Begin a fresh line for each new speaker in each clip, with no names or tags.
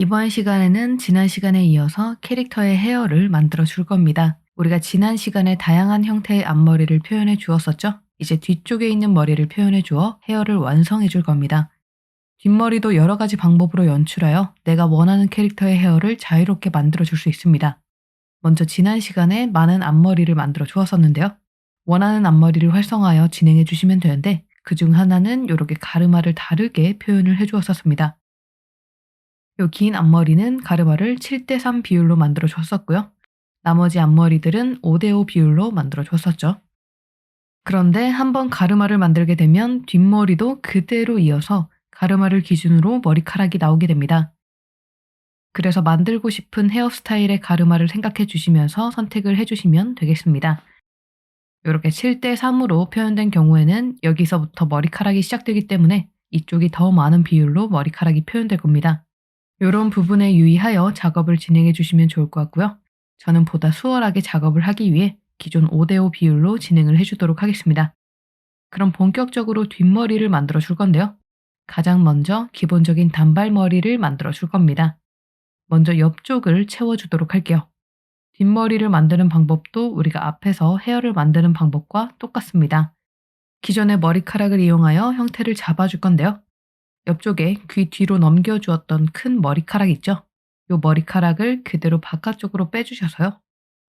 이번 시간에는 지난 시간에 이어서 캐릭터의 헤어를 만들어 줄 겁니다. 우리가 지난 시간에 다양한 형태의 앞머리를 표현해 주었었죠? 이제 뒤쪽에 있는 머리를 표현해 주어 헤어를 완성해 줄 겁니다. 뒷머리도 여러 가지 방법으로 연출하여 내가 원하는 캐릭터의 헤어를 자유롭게 만들어 줄 수 있습니다. 먼저 지난 시간에 많은 앞머리를 만들어 주었었는데요. 원하는 앞머리를 활성화하여 진행해 주시면 되는데 그 중 하나는 이렇게 가르마를 다르게 표현을 해 주었었습니다. 요 긴 앞머리는 가르마를 7:3 비율로 만들어 줬었고요. 나머지 앞머리들은 5:5 비율로 만들어 줬었죠. 그런데 한번 가르마를 만들게 되면 뒷머리도 그대로 이어서 가르마를 기준으로 머리카락이 나오게 됩니다. 그래서 만들고 싶은 헤어스타일의 가르마를 생각해 주시면서 선택을 해 주시면 되겠습니다. 요렇게 7:3으로 표현된 경우에는 여기서부터 머리카락이 시작되기 때문에 이쪽이 더 많은 비율로 머리카락이 표현될 겁니다. 요런 부분에 유의하여 작업을 진행해 주시면 좋을 것 같고요. 저는 보다 수월하게 작업을 하기 위해 기존 5:5 비율로 진행을 해 주도록 하겠습니다. 그럼 본격적으로 뒷머리를 만들어 줄 건데요. 가장 먼저 기본적인 단발머리를 만들어 줄 겁니다. 먼저 옆쪽을 채워 주도록 할게요. 뒷머리를 만드는 방법도 우리가 앞에서 헤어를 만드는 방법과 똑같습니다. 기존의 머리카락을 이용하여 형태를 잡아 줄 건데요. 옆쪽에 귀 뒤로 넘겨 주었던 큰 머리카락 있죠? 요 머리카락을 그대로 바깥쪽으로 빼주셔서요.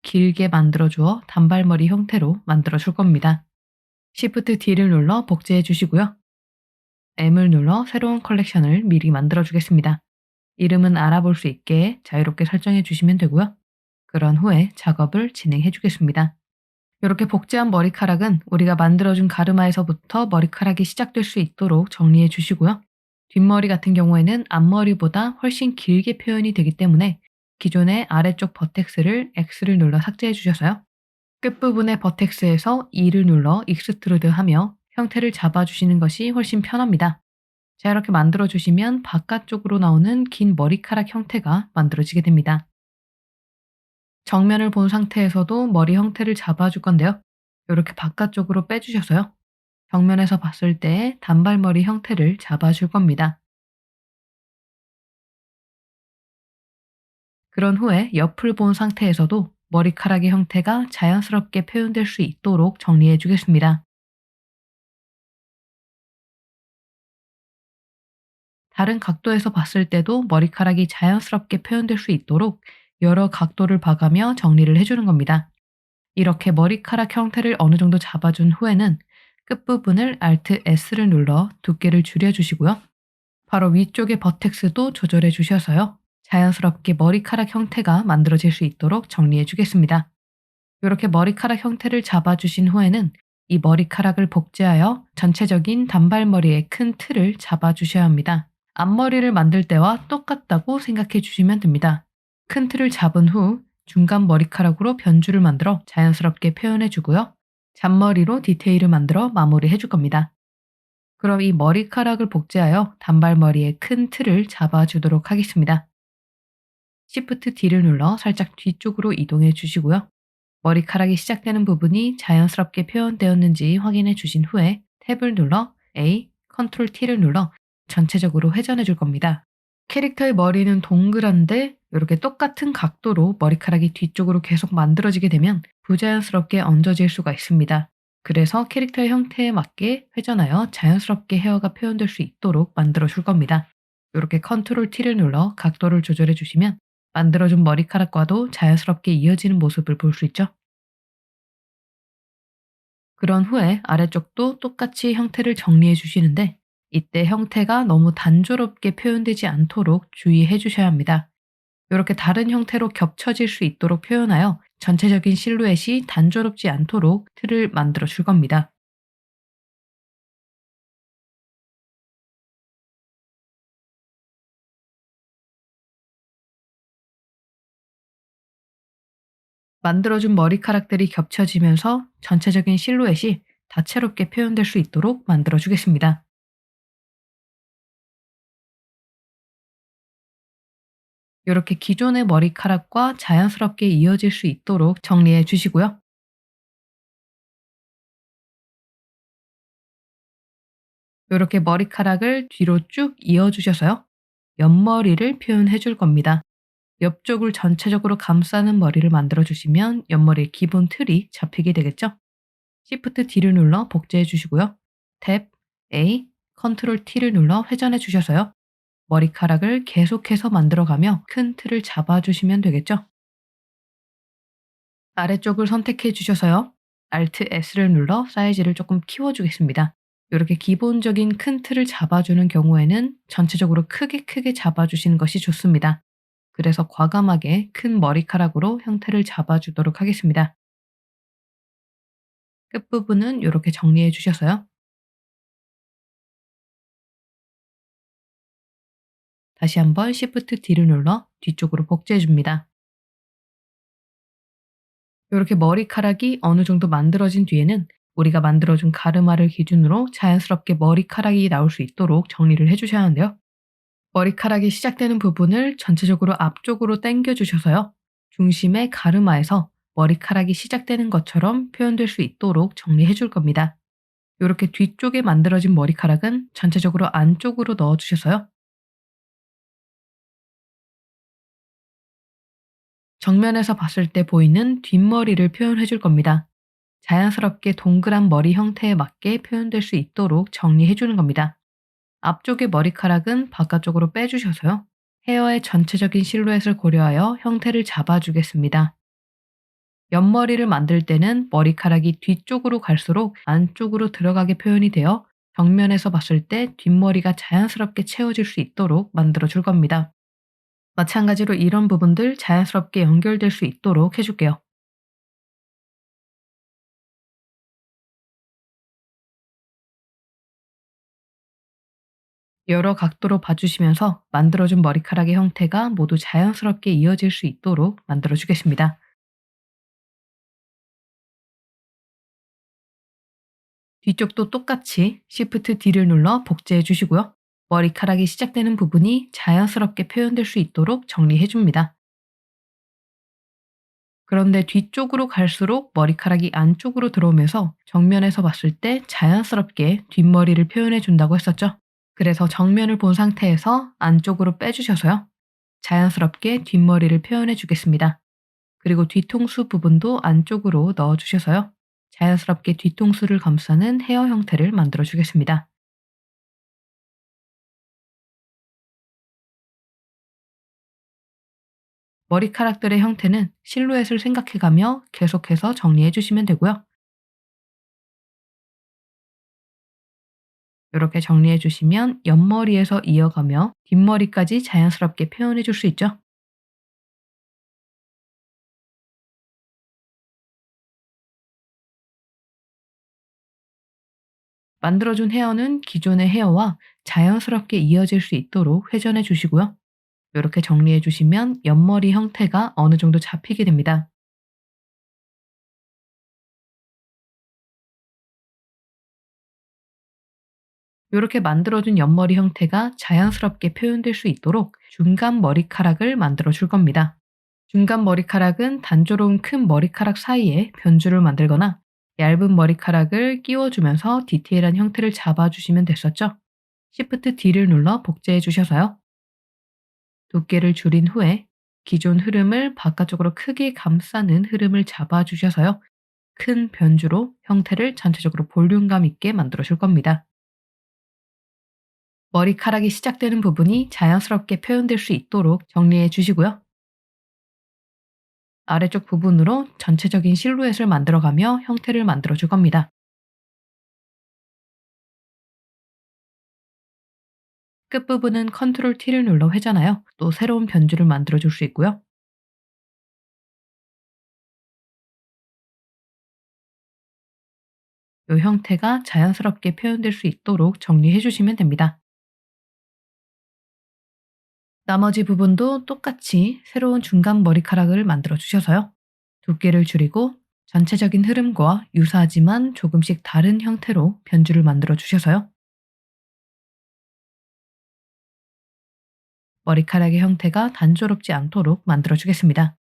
길게 만들어 주어 단발머리 형태로 만들어 줄 겁니다. Shift D를 눌러 복제해 주시고요. M을 눌러 새로운 컬렉션을 미리 만들어 주겠습니다. 이름은 알아볼 수 있게 자유롭게 설정해 주시면 되고요. 그런 후에 작업을 진행해 주겠습니다. 이렇게 복제한 머리카락은 우리가 만들어준 가르마에서부터 머리카락이 시작될 수 있도록 정리해 주시고요. 뒷머리 같은 경우에는 앞머리보다 훨씬 길게 표현이 되기 때문에 기존의 아래쪽 버텍스를 X를 눌러 삭제해 주셔서요. 끝부분의 버텍스에서 E를 눌러 익스트루드 하며 형태를 잡아주시는 것이 훨씬 편합니다. 자, 이렇게 만들어 주시면 바깥쪽으로 나오는 긴 머리카락 형태가 만들어지게 됩니다. 정면을 본 상태에서도 머리 형태를 잡아줄 건데요. 이렇게 바깥쪽으로 빼주셔서요. 정면에서 봤을 때 단발머리 형태를 잡아줄 겁니다. 그런 후에 옆을 본 상태에서도 머리카락의 형태가 자연스럽게 표현될 수 있도록 정리해 주겠습니다. 다른 각도에서 봤을 때도 머리카락이 자연스럽게 표현될 수 있도록 여러 각도를 봐가며 정리를 해주는 겁니다. 이렇게 머리카락 형태를 어느 정도 잡아준 후에는 끝부분을 Alt S를 눌러 두께를 줄여주시고요. 바로 위쪽의 버텍스도 조절해 주셔서요. 자연스럽게 머리카락 형태가 만들어질 수 있도록 정리해 주겠습니다. 이렇게 머리카락 형태를 잡아주신 후에는 이 머리카락을 복제하여 전체적인 단발머리의 큰 틀을 잡아주셔야 합니다. 앞머리를 만들 때와 똑같다고 생각해 주시면 됩니다. 큰 틀을 잡은 후 중간 머리카락으로 변주를 만들어 자연스럽게 표현해 주고요. 잔머리로 디테일을 만들어 마무리해 줄 겁니다. 그럼 이 머리카락을 복제하여 단발머리의 큰 틀을 잡아주도록 하겠습니다. Shift D를 눌러 살짝 뒤쪽으로 이동해 주시고요. 머리카락이 시작되는 부분이 자연스럽게 표현되었는지 확인해 주신 후에 탭을 눌러 A, Ctrl T를 눌러 전체적으로 회전해 줄 겁니다. 캐릭터의 머리는 동그란데 이렇게 똑같은 각도로 머리카락이 뒤쪽으로 계속 만들어지게 되면 부자연스럽게 얹어질 수가 있습니다. 그래서 캐릭터의 형태에 맞게 회전하여 자연스럽게 헤어가 표현될 수 있도록 만들어 줄 겁니다. 이렇게 Ctrl T를 눌러 각도를 조절해 주시면 만들어준 머리카락과도 자연스럽게 이어지는 모습을 볼 수 있죠. 그런 후에 아래쪽도 똑같이 형태를 정리해 주시는데 이때 형태가 너무 단조롭게 표현되지 않도록 주의해 주셔야 합니다. 이렇게 다른 형태로 겹쳐질 수 있도록 표현하여 전체적인 실루엣이 단조롭지 않도록 틀을 만들어 줄 겁니다. 만들어준 머리카락들이 겹쳐지면서 전체적인 실루엣이 다채롭게 표현될 수 있도록 만들어 주겠습니다. 이렇게 기존의 머리카락과 자연스럽게 이어질 수 있도록 정리해 주시고요. 이렇게 머리카락을 뒤로 쭉 이어 주셔서요. 옆머리를 표현해 줄 겁니다. 옆쪽을 전체적으로 감싸는 머리를 만들어 주시면 옆머리의 기본 틀이 잡히게 되겠죠? Shift D를 눌러 복제해 주시고요. 탭 A, Ctrl T를 눌러 회전해 주셔서요. 머리카락을 계속해서 만들어가며 큰 틀을 잡아주시면 되겠죠? 아래쪽을 선택해 주셔서요. Alt S를 눌러 사이즈를 조금 키워주겠습니다. 이렇게 기본적인 큰 틀을 잡아주는 경우에는 전체적으로 크게 잡아주시는 것이 좋습니다. 그래서 과감하게 큰 머리카락으로 형태를 잡아주도록 하겠습니다. 끝부분은 이렇게 정리해 주셔서요. 다시 한번 Shift D를 눌러 뒤쪽으로 복제해 줍니다. 이렇게 머리카락이 어느 정도 만들어진 뒤에는 우리가 만들어준 가르마를 기준으로 자연스럽게 머리카락이 나올 수 있도록 정리를 해주셔야 하는데요. 머리카락이 시작되는 부분을 전체적으로 앞쪽으로 당겨 주셔서요. 중심의 가르마에서 머리카락이 시작되는 것처럼 표현될 수 있도록 정리해 줄 겁니다. 이렇게 뒤쪽에 만들어진 머리카락은 전체적으로 안쪽으로 넣어 주셔서요. 정면에서 봤을 때 보이는 뒷머리를 표현해 줄 겁니다. 자연스럽게 동그란 머리 형태에 맞게 표현될 수 있도록 정리해 주는 겁니다. 앞쪽의 머리카락은 바깥쪽으로 빼주셔서요. 헤어의 전체적인 실루엣을 고려하여 형태를 잡아주겠습니다. 옆머리를 만들 때는 머리카락이 뒤쪽으로 갈수록 안쪽으로 들어가게 표현이 되어 정면에서 봤을 때 뒷머리가 자연스럽게 채워질 수 있도록 만들어 줄 겁니다. 마찬가지로 이런 부분들 자연스럽게 연결될 수 있도록 해줄게요. 여러 각도로 봐주시면서 만들어준 머리카락의 형태가 모두 자연스럽게 이어질 수 있도록 만들어주겠습니다. 뒤쪽도 똑같이 Shift D를 눌러 복제해 주시고요. 머리카락이 시작되는 부분이 자연스럽게 표현될 수 있도록 정리해 줍니다. 그런데 뒤쪽으로 갈수록 머리카락이 안쪽으로 들어오면서 정면에서 봤을 때 자연스럽게 뒷머리를 표현해 준다고 했었죠. 그래서 정면을 본 상태에서 안쪽으로 빼주셔서요. 자연스럽게 뒷머리를 표현해 주겠습니다. 그리고 뒤통수 부분도 안쪽으로 넣어 주셔서요. 자연스럽게 뒤통수를 감싸는 헤어 형태를 만들어 주겠습니다. 머리카락들의 형태는 실루엣을 생각해가며 계속해서 정리해 주시면 되고요. 이렇게 정리해 주시면 옆머리에서 이어가며 뒷머리까지 자연스럽게 표현해 줄 수 있죠. 만들어준 헤어는 기존의 헤어와 자연스럽게 이어질 수 있도록 회전해 주시고요. 이렇게 정리해 주시면 옆머리 형태가 어느 정도 잡히게 됩니다. 이렇게 만들어준 옆머리 형태가 자연스럽게 표현될 수 있도록 중간 머리카락을 만들어 줄 겁니다. 중간 머리카락은 단조로운 큰 머리카락 사이에 변주를 만들거나 얇은 머리카락을 끼워주면서 디테일한 형태를 잡아주시면 됐었죠. Shift D를 눌러 복제해 주셔서요. 두께를 줄인 후에 기존 흐름을 바깥쪽으로 크게 감싸는 흐름을 잡아주셔서요. 큰 변주로 형태를 전체적으로 볼륨감 있게 만들어 줄 겁니다. 머리카락이 시작되는 부분이 자연스럽게 표현될 수 있도록 정리해 주시고요. 아래쪽 부분으로 전체적인 실루엣을 만들어가며 형태를 만들어 줄 겁니다. 끝부분은 Ctrl T를 눌러 회전하여 또 새로운 변주를 만들어 줄 수 있고요. 이 형태가 자연스럽게 표현될 수 있도록 정리해 주시면 됩니다. 나머지 부분도 똑같이 새로운 중간 머리카락을 만들어 주셔서요. 두께를 줄이고 전체적인 흐름과 유사하지만 조금씩 다른 형태로 변주를 만들어 주셔서요. 머리카락의 형태가 단조롭지 않도록 만들어 주겠습니다.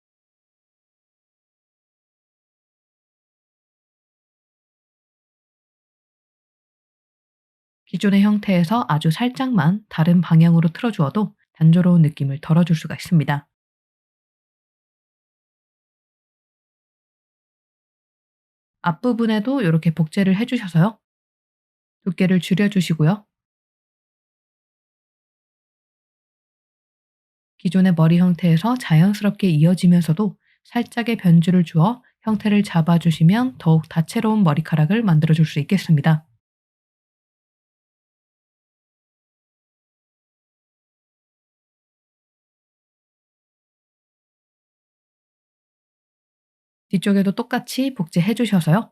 기존의 형태에서 아주 살짝만 다른 방향으로 틀어주어도 단조로운 느낌을 덜어줄 수가 있습니다. 앞부분에도 이렇게 복제를 해주셔서요. 두께를 줄여주시고요. 기존의 머리 형태에서 자연스럽게 이어지면서도 살짝의 변주를 주어 형태를 잡아주시면 더욱 다채로운 머리카락을 만들어줄 수 있겠습니다. 뒤쪽에도 똑같이 복제해 주셔서요.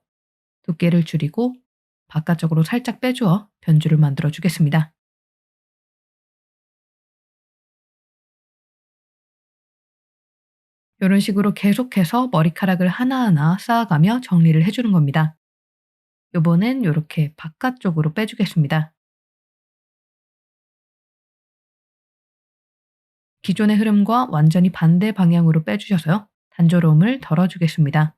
두께를 줄이고 바깥쪽으로 살짝 빼주어 변주를 만들어 주겠습니다. 이런 식으로 계속해서 머리카락을 하나하나 쌓아가며 정리를 해주는 겁니다. 요번엔 이렇게 바깥쪽으로 빼주겠습니다. 기존의 흐름과 완전히 반대 방향으로 빼주셔서요. 단조로움을 덜어주겠습니다.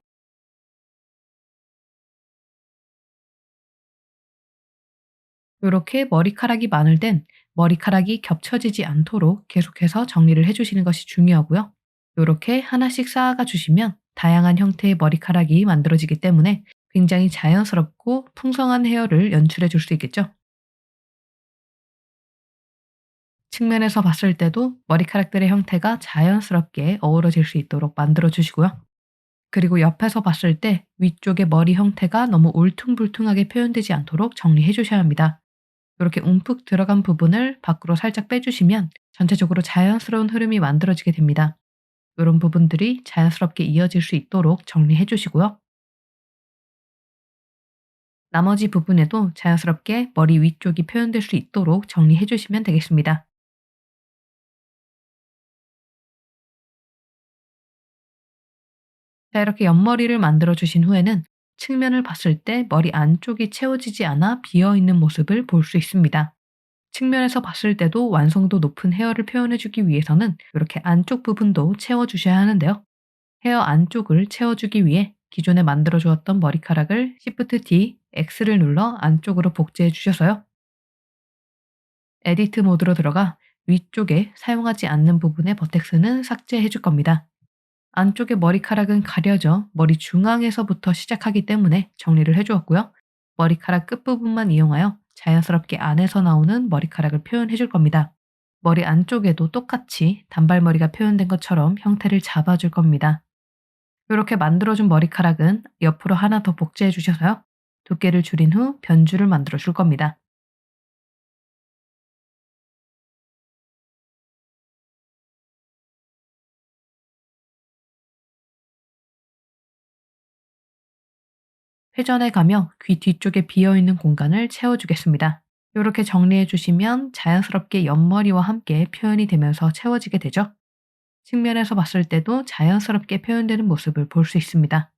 이렇게 머리카락이 많을 땐 머리카락이 겹쳐지지 않도록 계속해서 정리를 해주시는 것이 중요하고요. 이렇게 하나씩 쌓아가 주시면 다양한 형태의 머리카락이 만들어지기 때문에 굉장히 자연스럽고 풍성한 헤어를 연출해 줄 수 있겠죠. 측면에서 봤을 때도 머리카락들의 형태가 자연스럽게 어우러질 수 있도록 만들어 주시고요. 그리고 옆에서 봤을 때 위쪽의 머리 형태가 너무 울퉁불퉁하게 표현되지 않도록 정리해 주셔야 합니다. 이렇게 움푹 들어간 부분을 밖으로 살짝 빼주시면 전체적으로 자연스러운 흐름이 만들어지게 됩니다. 이런 부분들이 자연스럽게 이어질 수 있도록 정리해 주시고요. 나머지 부분에도 자연스럽게 머리 위쪽이 표현될 수 있도록 정리해 주시면 되겠습니다. 자, 이렇게 옆머리를 만들어 주신 후에는 측면을 봤을 때 머리 안쪽이 채워지지 않아 비어 있는 모습을 볼 수 있습니다. 측면에서 봤을 때도 완성도 높은 헤어를 표현해 주기 위해서는 이렇게 안쪽 부분도 채워 주셔야 하는데요. 헤어 안쪽을 채워주기 위해 기존에 만들어 주었던 머리카락을 Shift D, X를 눌러 안쪽으로 복제해 주셔서요. 에디트 모드로 들어가 위쪽에 사용하지 않는 부분의 버텍스는 삭제해 줄 겁니다. 안쪽의 머리카락은 가려져 머리 중앙에서부터 시작하기 때문에 정리를 해 주었고요. 머리카락 끝부분만 이용하여 자연스럽게 안에서 나오는 머리카락을 표현해 줄 겁니다. 머리 안쪽에도 똑같이 단발머리가 표현된 것처럼 형태를 잡아줄 겁니다. 이렇게 만들어준 머리카락은 옆으로 하나 더 복제해 주셔서요. 두께를 줄인 후 변주를 만들어 줄 겁니다. 회전해 가며 귀 뒤쪽에 비어있는 공간을 채워주겠습니다. 이렇게 정리해 주시면 자연스럽게 옆머리와 함께 표현이 되면서 채워지게 되죠. 측면에서 봤을 때도 자연스럽게 표현되는 모습을 볼 수 있습니다.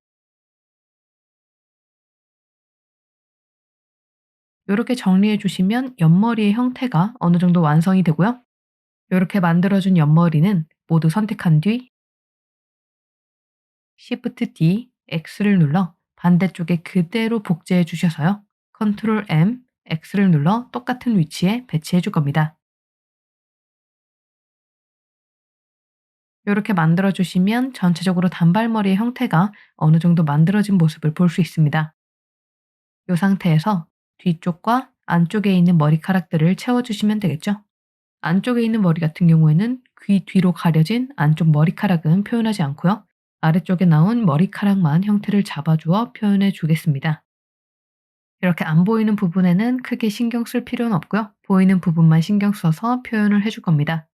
이렇게 정리해 주시면 옆머리의 형태가 어느 정도 완성이 되고요. 이렇게 만들어준 옆머리는 모두 선택한 뒤 Shift D, X를 눌러 반대쪽에 그대로 복제해 주셔서요. Ctrl M, X를 눌러 똑같은 위치에 배치해 줄 겁니다. 이렇게 만들어 주시면 전체적으로 단발머리의 형태가 어느 정도 만들어진 모습을 볼 수 있습니다. 이 상태에서 뒤쪽과 안쪽에 있는 머리카락들을 채워주시면 되겠죠. 안쪽에 있는 머리 같은 경우에는 귀 뒤로 가려진 안쪽 머리카락은 표현하지 않고요. 아래쪽에 나온 머리카락만 형태를 잡아주어 표현해 주겠습니다. 이렇게 안 보이는 부분에는 크게 신경 쓸 필요는 없고요. 보이는 부분만 신경 써서 표현을 해줄 겁니다.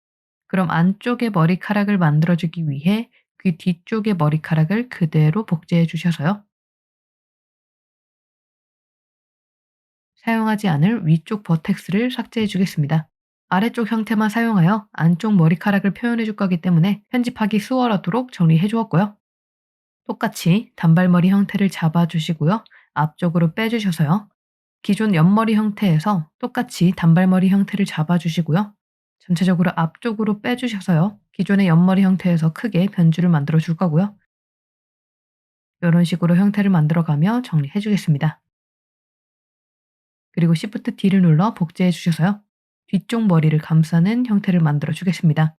그럼 안쪽에 머리카락을 만들어주기 위해 귀 뒤쪽의 머리카락을 그대로 복제해 주셔서요. 사용하지 않을 위쪽 버텍스를 삭제해 주겠습니다. 아래쪽 형태만 사용하여 안쪽 머리카락을 표현해 줄 거기 때문에 편집하기 수월하도록 정리해 주었고요. 똑같이 단발머리 형태를 잡아 주시고요. 앞쪽으로 빼주셔서요. 기존 옆머리 형태에서 똑같이 단발머리 형태를 잡아 주시고요. 전체적으로 앞쪽으로 빼주셔서요. 기존의 옆머리 형태에서 크게 변주를 만들어 줄 거고요. 이런 식으로 형태를 만들어가며 정리해 주겠습니다. 그리고 Shift D를 눌러 복제해 주셔서요. 뒤쪽 머리를 감싸는 형태를 만들어 주겠습니다.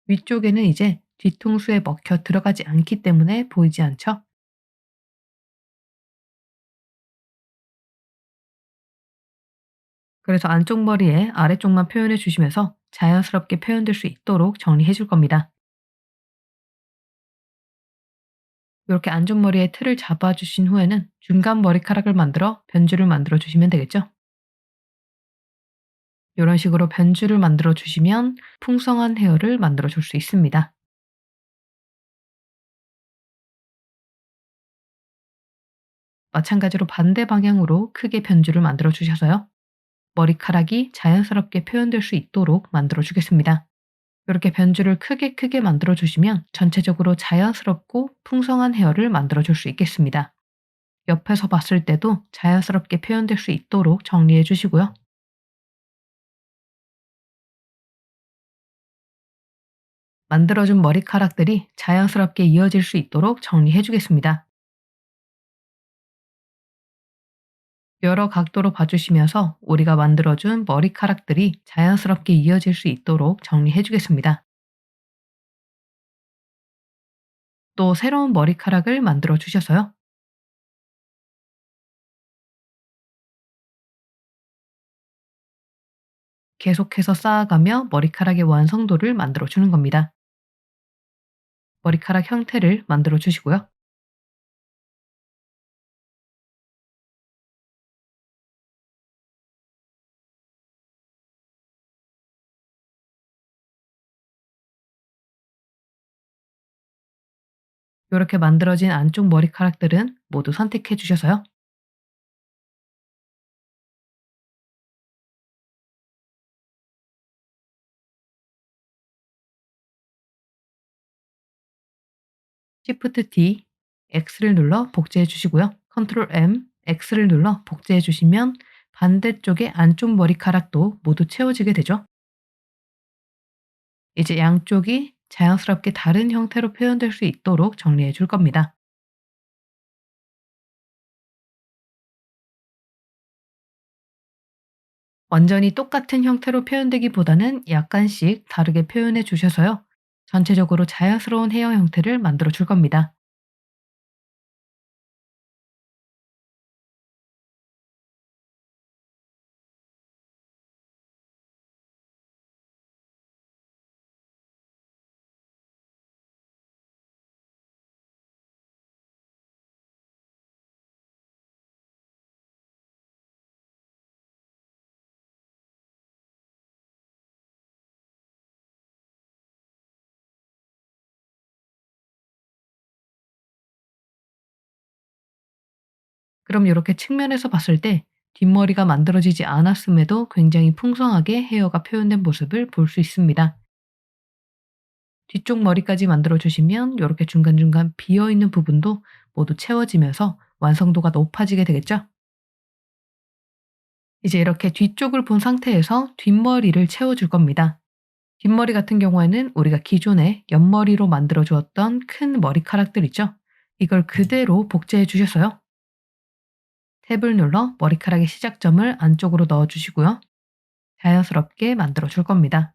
위쪽에는 이제 뒤통수에 먹혀 들어가지 않기 때문에 보이지 않죠? 그래서 안쪽 머리에 아래쪽만 표현해 주시면서 자연스럽게 표현될 수 있도록 정리해 줄 겁니다. 이렇게 안쪽 머리에 틀을 잡아 주신 후에는 중간 머리카락을 만들어 변주를 만들어 주시면 되겠죠? 이런 식으로 변주를 만들어 주시면 풍성한 헤어를 만들어 줄 수 있습니다. 마찬가지로 반대 방향으로 크게 변주를 만들어 주셔서요. 머리카락이 자연스럽게 표현될 수 있도록 만들어 주겠습니다. 이렇게 변주를 크게 만들어 주시면 전체적으로 자연스럽고 풍성한 헤어를 만들어 줄 수 있겠습니다. 옆에서 봤을 때도 자연스럽게 표현될 수 있도록 정리해 주시고요. 만들어준 머리카락들이 자연스럽게 이어질 수 있도록 정리해 주겠습니다. 여러 각도로 봐주시면서 우리가 만들어준 머리카락들이 자연스럽게 이어질 수 있도록 정리해 주겠습니다. 또 새로운 머리카락을 만들어 주셔서요. 계속해서 쌓아가며 머리카락의 완성도를 만들어 주는 겁니다. 머리카락 형태를 만들어 주시고요. 이렇게 만들어진 안쪽 머리카락들은 모두 선택해 주셔서요. Shift D, X를 눌러 복제해 주시고요. Ctrl M, X를 눌러 복제해 주시면 반대쪽의 안쪽 머리카락도 모두 채워지게 되죠. 이제 양쪽이 자연스럽게 다른 형태로 표현될 수 있도록 정리해 줄 겁니다. 완전히 똑같은 형태로 표현되기보다는 약간씩 다르게 표현해 주셔서요. 전체적으로 자연스러운 헤어 형태를 만들어 줄 겁니다. 그럼 이렇게 측면에서 봤을 때 뒷머리가 만들어지지 않았음에도 굉장히 풍성하게 헤어가 표현된 모습을 볼 수 있습니다. 뒤쪽 머리까지 만들어 주시면 이렇게 중간중간 비어 있는 부분도 모두 채워지면서 완성도가 높아지게 되겠죠? 이제 이렇게 뒤쪽을 본 상태에서 뒷머리를 채워줄 겁니다. 뒷머리 같은 경우에는 우리가 기존에 옆머리로 만들어 주었던 큰 머리카락들 있죠? 이걸 그대로 복제해 주셔서요. 탭을 눌러 머리카락의 시작점을 안쪽으로 넣어 주시고요. 자연스럽게 만들어 줄 겁니다.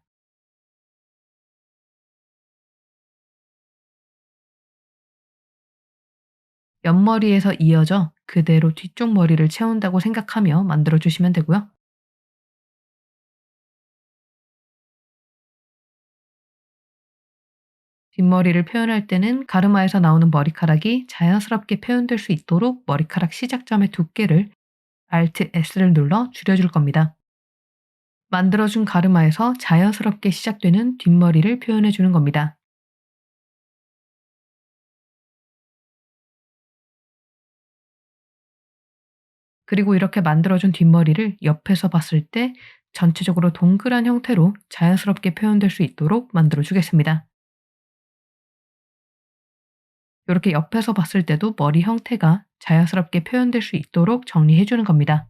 옆머리에서 이어져 그대로 뒤쪽 머리를 채운다고 생각하며 만들어 주시면 되고요. 뒷머리를 표현할 때는 가르마에서 나오는 머리카락이 자연스럽게 표현될 수 있도록 머리카락 시작점의 두께를 Alt S를 눌러 줄여줄 겁니다. 만들어준 가르마에서 자연스럽게 시작되는 뒷머리를 표현해 주는 겁니다. 그리고 이렇게 만들어준 뒷머리를 옆에서 봤을 때 전체적으로 동그란 형태로 자연스럽게 표현될 수 있도록 만들어 주겠습니다. 이렇게 옆에서 봤을 때도 머리 형태가 자연스럽게 표현될 수 있도록 정리해 주는 겁니다.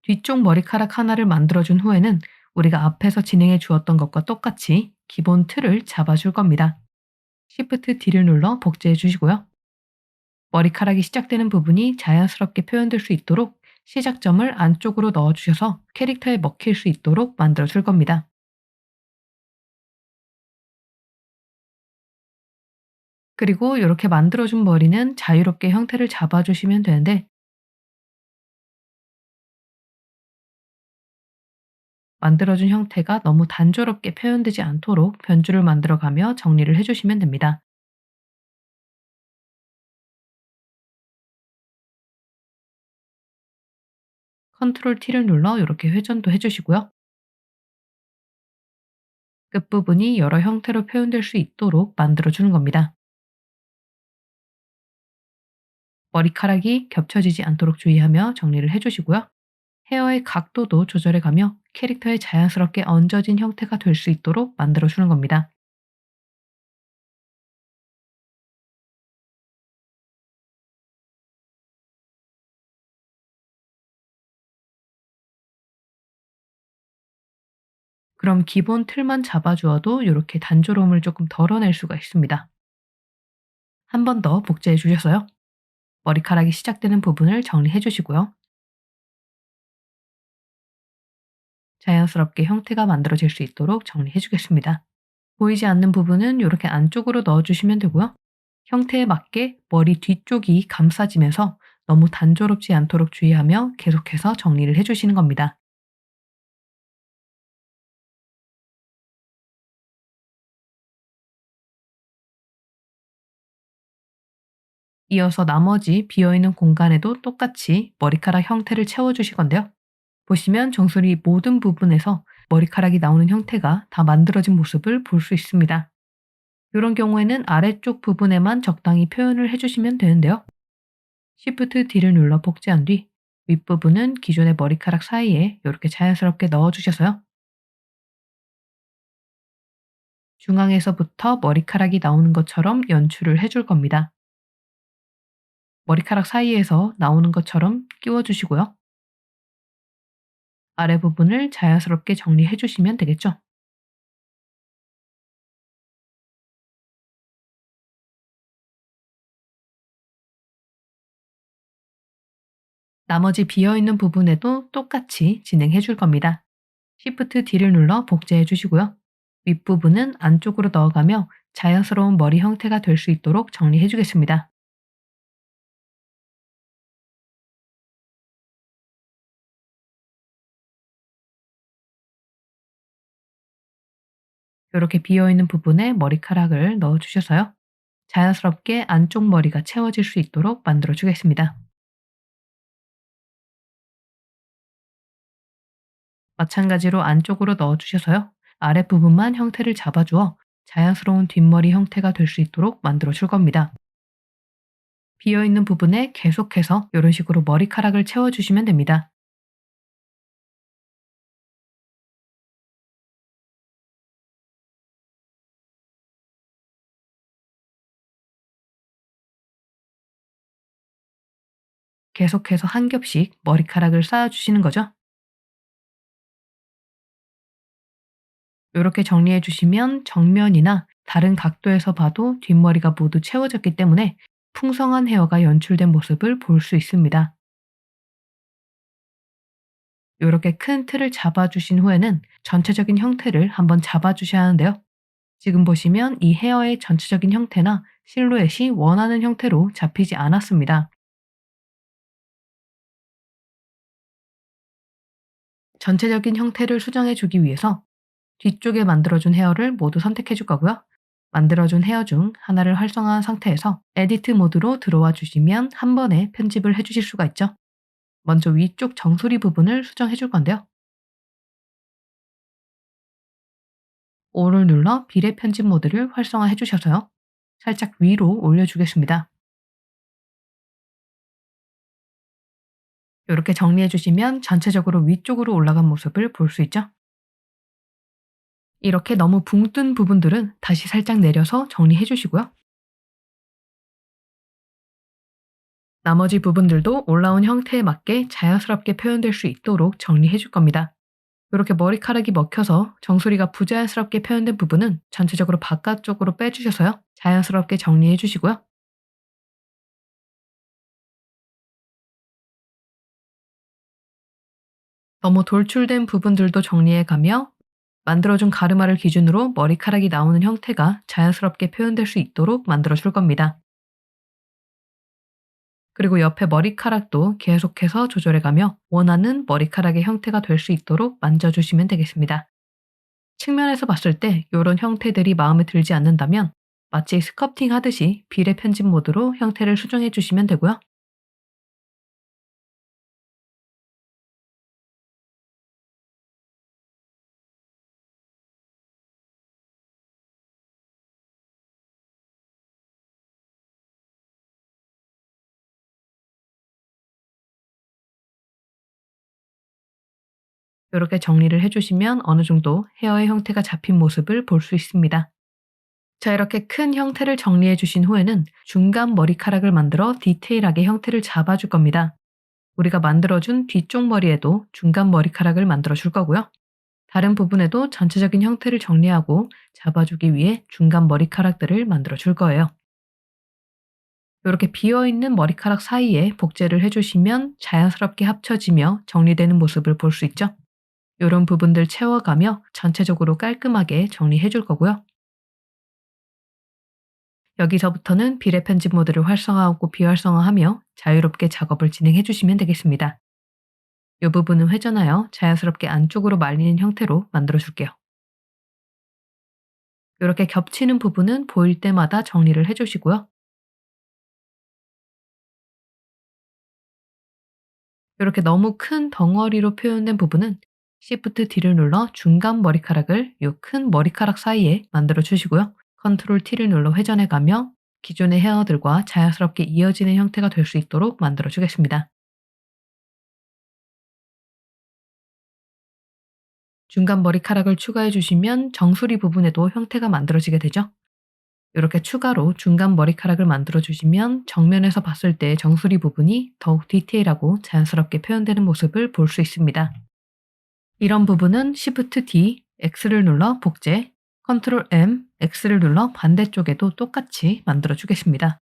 뒤쪽 머리카락 하나를 만들어준 후에는 우리가 앞에서 진행해 주었던 것과 똑같이 기본 틀을 잡아줄 겁니다. Shift D를 눌러 복제해 주시고요. 머리카락이 시작되는 부분이 자연스럽게 표현될 수 있도록 시작점을 안쪽으로 넣어주셔서 캐릭터에 먹힐 수 있도록 만들어 줄 겁니다. 그리고 이렇게 만들어준 머리는 자유롭게 형태를 잡아주시면 되는데 만들어준 형태가 너무 단조롭게 표현되지 않도록 변주를 만들어가며 정리를 해주시면 됩니다. 컨트롤 T를 눌러 이렇게 회전도 해주시고요. 끝부분이 여러 형태로 표현될 수 있도록 만들어주는 겁니다. 머리카락이 겹쳐지지 않도록 주의하며 정리를 해주시고요. 헤어의 각도도 조절해가며 캐릭터에 자연스럽게 얹어진 형태가 될 수 있도록 만들어주는 겁니다. 그럼 기본 틀만 잡아주어도 이렇게 단조로움을 조금 덜어낼 수가 있습니다. 한 번 더 복제해 주셔서요. 머리카락이 시작되는 부분을 정리해 주시고요. 자연스럽게 형태가 만들어질 수 있도록 정리해 주겠습니다. 보이지 않는 부분은 이렇게 안쪽으로 넣어주시면 되고요. 형태에 맞게 머리 뒤쪽이 감싸지면서 너무 단조롭지 않도록 주의하며 계속해서 정리를 해주시는 겁니다. 이어서 나머지 비어있는 공간에도 똑같이 머리카락 형태를 채워주실 건데요. 보시면 정수리 모든 부분에서 머리카락이 나오는 형태가 다 만들어진 모습을 볼 수 있습니다. 이런 경우에는 아래쪽 부분에만 적당히 표현을 해주시면 되는데요. Shift D를 눌러 복제한 뒤 윗부분은 기존의 머리카락 사이에 이렇게 자연스럽게 넣어주셔서요. 중앙에서부터 머리카락이 나오는 것처럼 연출을 해줄 겁니다. 머리카락 사이에서 나오는 것처럼 끼워주시고요. 아래 부분을 자연스럽게 정리해 주시면 되겠죠. 나머지 비어있는 부분에도 똑같이 진행해 줄 겁니다. Shift D를 눌러 복제해 주시고요. 윗부분은 안쪽으로 넣어가며 자연스러운 머리 형태가 될 수 있도록 정리해 주겠습니다. 이렇게 비어있는 부분에 머리카락을 넣어 주셔서요. 자연스럽게 안쪽 머리가 채워질 수 있도록 만들어 주겠습니다. 마찬가지로 안쪽으로 넣어 주셔서요. 아랫부분만 형태를 잡아주어 자연스러운 뒷머리 형태가 될 수 있도록 만들어 줄 겁니다. 비어있는 부분에 계속해서 이런 식으로 머리카락을 채워주시면 됩니다. 계속해서 한 겹씩 머리카락을 쌓아주시는 거죠. 이렇게 정리해 주시면 정면이나 다른 각도에서 봐도 뒷머리가 모두 채워졌기 때문에 풍성한 헤어가 연출된 모습을 볼 수 있습니다. 이렇게 큰 틀을 잡아주신 후에는 전체적인 형태를 한번 잡아주셔야 하는데요. 지금 보시면 이 헤어의 전체적인 형태나 실루엣이 원하는 형태로 잡히지 않았습니다. 전체적인 형태를 수정해 주기 위해서 뒤쪽에 만들어준 헤어를 모두 선택해 줄 거고요. 만들어준 헤어 중 하나를 활성화한 상태에서 에디트 모드로 들어와 주시면 한 번에 편집을 해 주실 수가 있죠. 먼저 위쪽 정수리 부분을 수정해 줄 건데요. O를 눌러 비례 편집 모드를 활성화해 주셔서요. 살짝 위로 올려주겠습니다. 이렇게 정리해 주시면 전체적으로 위쪽으로 올라간 모습을 볼 수 있죠. 이렇게 너무 붕 뜬 부분들은 다시 살짝 내려서 정리해 주시고요. 나머지 부분들도 올라온 형태에 맞게 자연스럽게 표현될 수 있도록 정리해 줄 겁니다. 이렇게 머리카락이 먹혀서 정수리가 부자연스럽게 표현된 부분은 전체적으로 바깥쪽으로 빼주셔서요. 자연스럽게 정리해 주시고요. 너무 돌출된 부분들도 정리해 가며 만들어준 가르마를 기준으로 머리카락이 나오는 형태가 자연스럽게 표현될 수 있도록 만들어 줄 겁니다. 그리고 옆에 머리카락도 계속해서 조절해 가며 원하는 머리카락의 형태가 될 수 있도록 만져주시면 되겠습니다. 측면에서 봤을 때 이런 형태들이 마음에 들지 않는다면 마치 스커프팅 하듯이 비례 편집 모드로 형태를 수정해 주시면 되고요. 이렇게 정리를 해 주시면 어느 정도 헤어의 형태가 잡힌 모습을 볼 수 있습니다. 자, 이렇게 큰 형태를 정리해 주신 후에는 중간 머리카락을 만들어 디테일하게 형태를 잡아줄 겁니다. 우리가 만들어준 뒤쪽 머리에도 중간 머리카락을 만들어 줄 거고요. 다른 부분에도 전체적인 형태를 정리하고 잡아주기 위해 중간 머리카락들을 만들어 줄 거예요. 이렇게 비어있는 머리카락 사이에 복제를 해주시면 자연스럽게 합쳐지며 정리되는 모습을 볼 수 있죠. 이런 부분들 채워가며 전체적으로 깔끔하게 정리해 줄 거고요. 여기서부터는 비례 편집 모드를 활성화하고 비활성화하며 자유롭게 작업을 진행해 주시면 되겠습니다. 이 부분은 회전하여 자연스럽게 안쪽으로 말리는 형태로 만들어 줄게요. 이렇게 겹치는 부분은 보일 때마다 정리를 해 주시고요. 이렇게 너무 큰 덩어리로 표현된 부분은 Shift D를 눌러 중간 머리카락을 이 큰 머리카락 사이에 만들어 주시고요. Ctrl T를 눌러 회전해 가며 기존의 헤어들과 자연스럽게 이어지는 형태가 될 수 있도록 만들어 주겠습니다. 중간 머리카락을 추가해 주시면 정수리 부분에도 형태가 만들어지게 되죠. 이렇게 추가로 중간 머리카락을 만들어 주시면 정면에서 봤을 때 정수리 부분이 더욱 디테일하고 자연스럽게 표현되는 모습을 볼 수 있습니다. 이런 부분은 Shift D, X를 눌러 복제, Ctrl M, X를 눌러 반대쪽에도 똑같이 만들어 주겠습니다.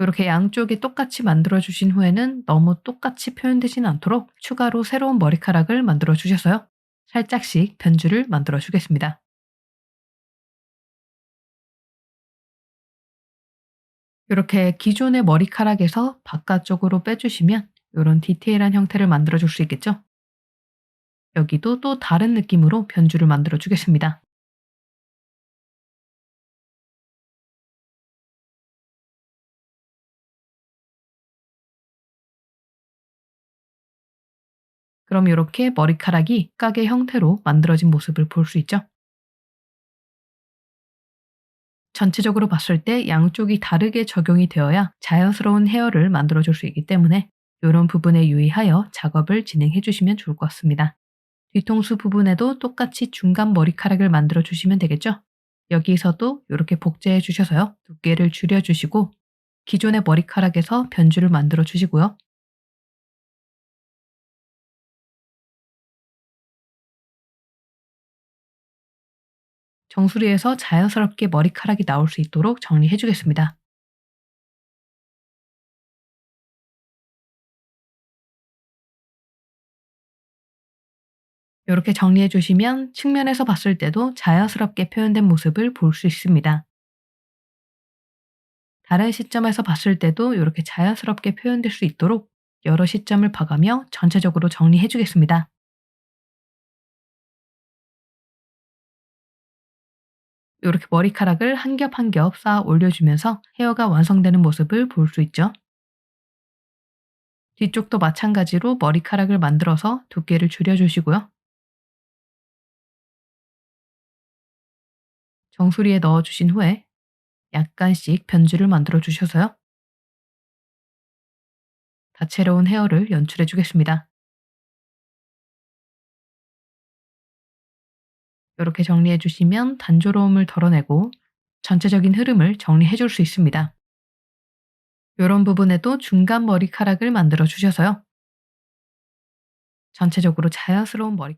이렇게 양쪽이 똑같이 만들어 주신 후에는 너무 똑같이 표현되진 않도록 추가로 새로운 머리카락을 만들어 주셔서요. 살짝씩 변주를 만들어 주겠습니다. 이렇게 기존의 머리카락에서 바깥쪽으로 빼주시면 이런 디테일한 형태를 만들어 줄 수 있겠죠? 여기도 또 다른 느낌으로 변주를 만들어 주겠습니다. 그럼 이렇게 머리카락이 가게 형태로 만들어진 모습을 볼 수 있죠? 전체적으로 봤을 때 양쪽이 다르게 적용이 되어야 자연스러운 헤어를 만들어 줄 수 있기 때문에 이런 부분에 유의하여 작업을 진행해 주시면 좋을 것 같습니다. 뒤통수 부분에도 똑같이 중간 머리카락을 만들어 주시면 되겠죠? 여기서도 이렇게 복제해 주셔서요. 두께를 줄여 주시고 기존의 머리카락에서 변주를 만들어 주시고요. 정수리에서 자연스럽게 머리카락이 나올 수 있도록 정리해 주겠습니다. 이렇게 정리해 주시면 측면에서 봤을 때도 자연스럽게 표현된 모습을 볼 수 있습니다. 다른 시점에서 봤을 때도 이렇게 자연스럽게 표현될 수 있도록 여러 시점을 봐가며 전체적으로 정리해 주겠습니다. 이렇게 머리카락을 한 겹 한 겹 쌓아 올려주면서 헤어가 완성되는 모습을 볼 수 있죠. 뒤쪽도 마찬가지로 머리카락을 만들어서 두께를 줄여주시고요. 정수리에 넣어주신 후에 약간씩 변주를 만들어 주셔서요. 다채로운 헤어를 연출해 주겠습니다. 이렇게 정리해 주시면 단조로움을 덜어내고 전체적인 흐름을 정리해 줄 수 있습니다. 이런 부분에도 중간 머리카락을 만들어 주셔서요. 전체적으로 자연스러운 머리